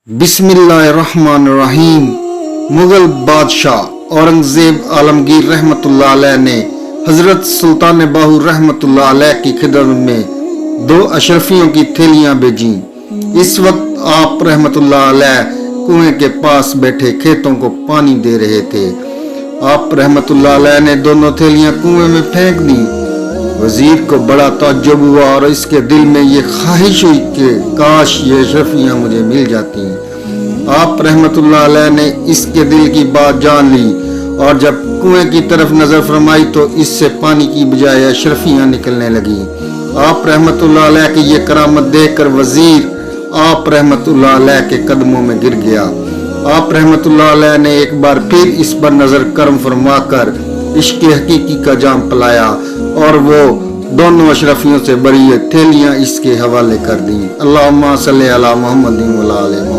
बिस्मिल्लाहिर्रहमानिर्रहीम। मुगल बादशाह औरंगजेब आलमगीर रहमतुल्लाह अलैह ने हजरत सुल्तान बाहू रहमतुल्लाह अलैह की खिदमत में 2 अशरफियों की थैलियां भेजी। इस वक्त आप रहमतुल्लाह अलैह कुएं के पास बैठे खेतों को पानी दे रहे थे। आप रहमतुल्लाह अलैह ने दोनों थैलियां कुएं में फेंक दी। वजीर को बड़ा ताज्जुब हुआ और इसके दिल में ये ख्वाहिश हुई कि काश ये अशरफियां मुझे मिल जाती। आप रहमतुल्लाह अलैह ने इसके दिल की बात जान ली और जब कुएं की तरफ नजर फरमाई तो इससे पानी की बजाय अशरफियां निकलने लगी। आप रहमतुल्लाह अलैह की ये करामत देखकर वजीर आप रहमतुल्लाह अलैह के कदमों में गिर गया। आप रहमतुल्लाह अलैह ने एक बार फिर इस पर नजर करम फरमाकर इश्क़ हकीकी का जाम पिलाया और वो दोनों अशरफियों से बरी थैलियां इसके हवाले कर दी। अल्लाहुम्मा सल्ली अला मुहम्मदिन व अला आलि मुहम्मद।